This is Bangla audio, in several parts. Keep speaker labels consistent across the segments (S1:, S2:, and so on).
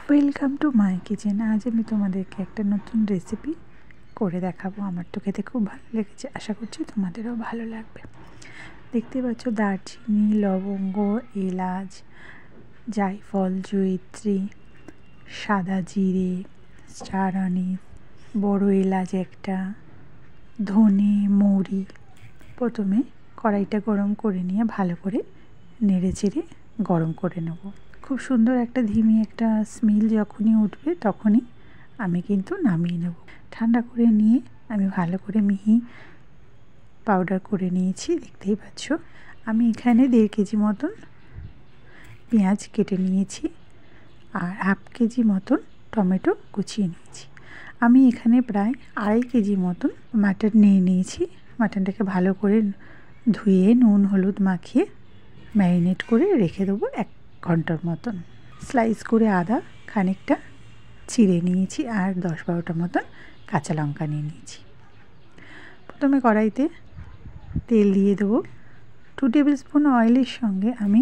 S1: Welcome to my kitchen. আজ আমি তোমাদেরকে একটা নতুন রেসিপি করে দেখাবো। আমার তো খেতে খুব ভালো লেগেছে, আশা করছি তোমাদেরও ভালো লাগবে। দেখতে পাচ্ছ দারচিনি, লবঙ্গ, এলাচ, জায়ফল, জয়িত্রী, সাদা জিরে, স্টার আনিস, বড় এলাচ একটা, ধনে, মৌরি। প্রথমে কড়াইটা গরম করে নিয়ে ভালো করে নেড়ে চেড়ে গরম করে নেব। খুব সুন্দর একটা ধিমি একটা স্মেল যখনই উঠবে তখনই আমি কিন্তু নামিয়ে নেব। ঠান্ডা করে নিয়ে আমি ভালো করে মিহি পাউডার করে নিয়েছি। দেখতেই পাচ্ছ আমি এখানে 1.5 কেজি মতন পেঁয়াজ কেটে নিয়েছি আর 1/2 কেজি মতন টমেটো কুচিয়ে নিয়েছি। আমি এখানে প্রায় 2.5 কেজি মতন মাটন নিয়ে নিয়েছি। মাটনটাকে ভালো করে ধুয়ে নুন হলুদ মাখিয়ে ম্যারিনেট করে রেখে দেবো 1 ঘন্টার মতন। স্লাইস করে আদা খানিকটা চিড়ে নিয়েছি আর 10-12টা মতন কাঁচা লঙ্কা নিয়ে নিয়েছি। প্রথমে কড়াইতে তেল দিয়ে দেবো। 2 টেবিল স্পুন অয়েলের সঙ্গে আমি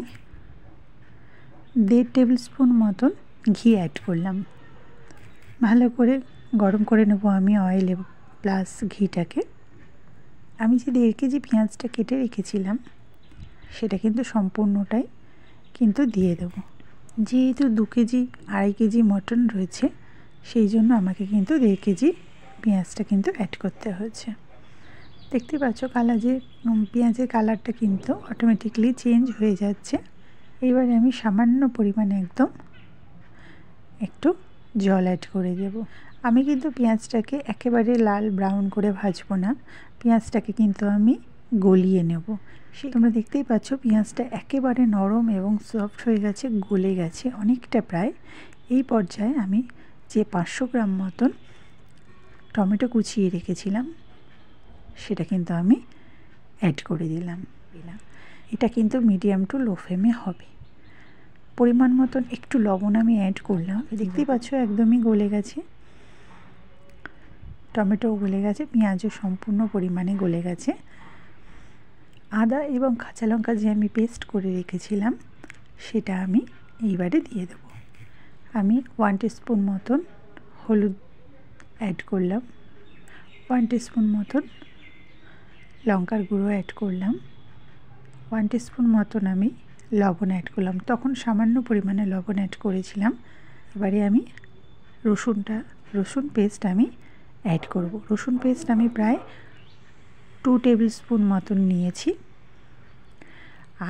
S1: 1.5 টেবিল স্পুন মতন ঘি অ্যাড করলাম। ভালো করে গরম করে নেবো আমি অয়েল প্লাস ঘিটাকে। আমি যে 1.5 কেজি পেঁয়াজটা কেটে রেখেছিলাম সেটা কিন্তু সম্পূর্ণটাই কিন্তু দিয়ে দেবো। যেহেতু 2 কেজি 2.5 কেজি মটন রয়েছে সেই জন্য আমাকে কিন্তু 1.5 কেজি পেঁয়াজটা কিন্তু অ্যাড করতে হয়েছে। দেখতে পাচ্ছ পেঁয়াজের কালারটা কিন্তু অটোমেটিকলি চেঞ্জ হয়ে যাচ্ছে। এবারে আমি সামান্য পরিমাণে একটু জল অ্যাড করে দেব। আমি কিন্তু পেঁয়াজটাকে একেবারে লাল ব্রাউন করে ভাজবো না, পেঁয়াজটাকে কিন্তু আমি গলিয়ে নেব। তোমরা দেখতেই পাচ্ছ পেঁয়াজটা একেবারে নরম এবং সফট হয়ে গেছে, গলে গেছে অনেকটা প্রায়। এই পর্যায়ে আমি যে 500 গ্রাম মতন টমেটো কুচিয়ে রেখেছিলাম সেটা কিন্তু আমি অ্যাড করে দিলাম। এটা কিন্তু মিডিয়াম টু লো ফ্লেমে হবে। পরিমাণ মতন একটু লবণ আমি অ্যাড করলাম। দেখতেই পাচ্ছ একদমই গলে গেছে, টমেটোও গলে গেছে, পেঁয়াজও সম্পূর্ণ পরিমাণে গলে গেছে। আদা এবং কাঁচা লঙ্কা যে আমি পেস্ট করে রেখেছিলাম সেটা আমি এইবারে দিয়ে দেব। আমি 1 টিস্পুন মতন হলুদ অ্যাড করলাম, 1 টিস্পুন মতন লঙ্কার গুঁড়ো অ্যাড করলাম, 1 টিস্পুন মতন আমি লবণ অ্যাড করলাম। তখন সামান্য পরিমাণে লবণ অ্যাড করেছিলাম। এবারে আমি রসুন পেস্ট আমি অ্যাড করব। রসুন পেস্ট আমি প্রায় 2 টেবিল স্পুন মতন নিয়েছি।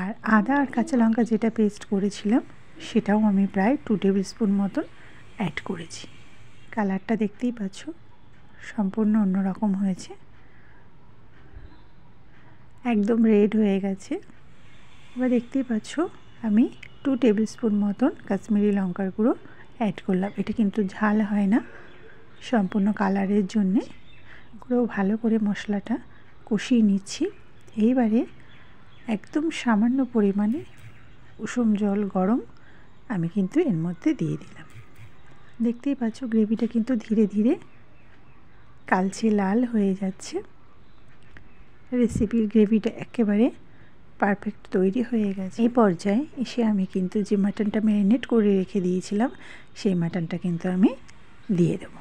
S1: আর আদা আর কাঁচা লঙ্কা যেটা পেস্ট করেছিলাম সেটাও আমি প্রায় 2 টেবিল স্পুন মতন অ্যাড করেছি। কালারটা দেখতেই পাচ্ছ সম্পূর্ণ অন্যরকম হয়েছে, একদম রেড হয়ে গেছে। এবার দেখতেই পাচ্ছ আমি 2 টেবিল স্পুন মতন কাশ্মীরি লঙ্কার গুঁড়ো অ্যাড করলাম। এটা কিন্তু ঝাল হয় না, সম্পূর্ণ কালারের জন্যে। গুঁড়ো ভালো করে মশলাটা কষিয়ে নিচ্ছি। এইবারে একদম সামান্য পরিমাণে উষুম জল গরম আমি কিন্তু এর মধ্যে দিয়ে দিলাম। দেখতেই পাচ্ছ গ্রেভিটা কিন্তু ধীরে ধীরে কালচে লাল হয়ে যাচ্ছে। রেসিপির গ্রেভিটা একেবারে পারফেক্ট তৈরি হয়ে গেছে। এই পর্যায়ে এসে আমি কিন্তু যে মাটনটা ম্যারিনেট করে রেখে দিয়েছিলাম সেই মাটনটা কিন্তু আমি দিয়ে দেবো।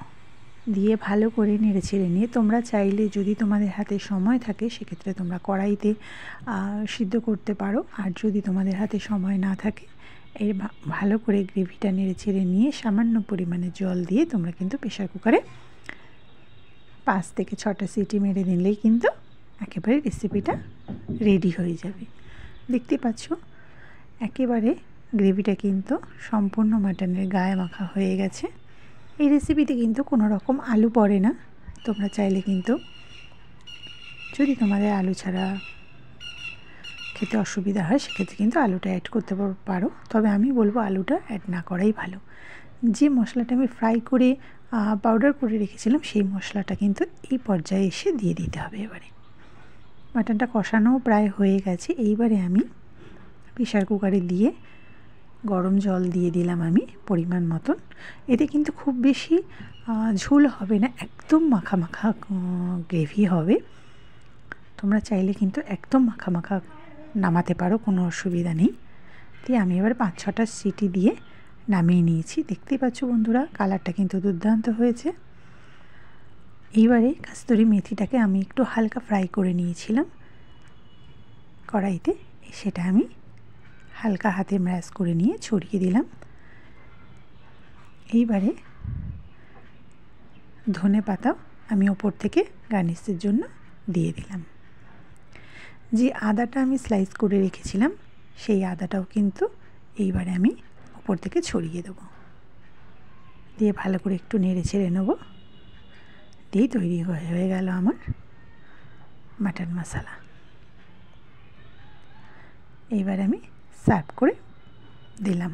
S1: দিয়ে ভালো করে নেড়ে ছেড়ে নিয়ে তোমরা চাইলে যদি তোমাদের হাতে সময় থাকে সেক্ষেত্রে তোমরা কড়াইতে সিদ্ধ করতে পারো। আর যদি তোমাদের হাতে সময় না থাকে এর ভালো করে গ্রেভিটা নেড়ে ছেড়ে নিয়ে সামান্য পরিমাণে জল দিয়ে তোমরা কিন্তু প্রেশার কুকারে 5 থেকে 6টা সিটি মেরে দিলেই কিন্তু একেবারে রেসিপিটা রেডি হয়ে যাবে। দেখতে পাচ্ছ একেবারে গ্রেভিটা কিন্তু সম্পূর্ণ মাটনের গায়ে মাখা হয়ে গেছে। এই রেসিপিতে কিন্তু কোনো রকম আলু পড়ে না। তোমরা চাইলে কিন্তু যদি তোমাদের আলু ছাড়া খেতে অসুবিধা হয় সেক্ষেত্রে কিন্তু আলুটা অ্যাড করতে পারো, তবে আমি বলবো আলুটা অ্যাড না করাই ভালো। যে মশলাটা আমি ফ্রাই করে পাউডার করে রেখেছিলাম সেই মশলাটা কিন্তু এই পর্যায়ে এসে দিয়ে দিতে হবে। এবারে মাটনটা কষানোও প্রায় হয়ে গেছে। এইবারে আমি প্রেশার কুকারে দিয়ে গরম জল দিয়ে দিলাম আমি পরিমাণ মতন। এতে কিন্তু খুব বেশি ঝোল হবে না, একদম মাখা মাখা গ্রেভি হবে। তোমরা চাইলে কিন্তু একদম মাখা মাখা নামাতে পারো, কোনো অসুবিধা নেই। দিয়ে আমি এবার 5-6টা সিটি দিয়ে নামিয়ে নিয়েছি। দেখতেই পাচ্ছ বন্ধুরা, কালারটা কিন্তু দুর্দান্ত হয়েছে। এইবারে কাস্তুরি মেথিটাকে আমি একটু হালকা ফ্রাই করে নিয়েছিলাম কড়াইতে, সেটা আমি হালকা হাতে ম্যাশ করে নিয়ে ছড়িয়ে দিলাম। এইবারে ধনে পাতা আমি ওপর থেকে গার্নিশের জন্য দিয়ে দিলাম। যে আদাটা আমি স্লাইস করে রেখেছিলাম সেই আদাটাও কিন্তু এইবারে আমি ওপর থেকে ছড়িয়ে দেবো। দিয়ে ভালো করে একটু নেড়ে ছেড়ে নেবো। দিয়েই তৈরি হয়ে গেল আমার মাটন মশলা। এইবার আমি সার্ভ করে দিলাম।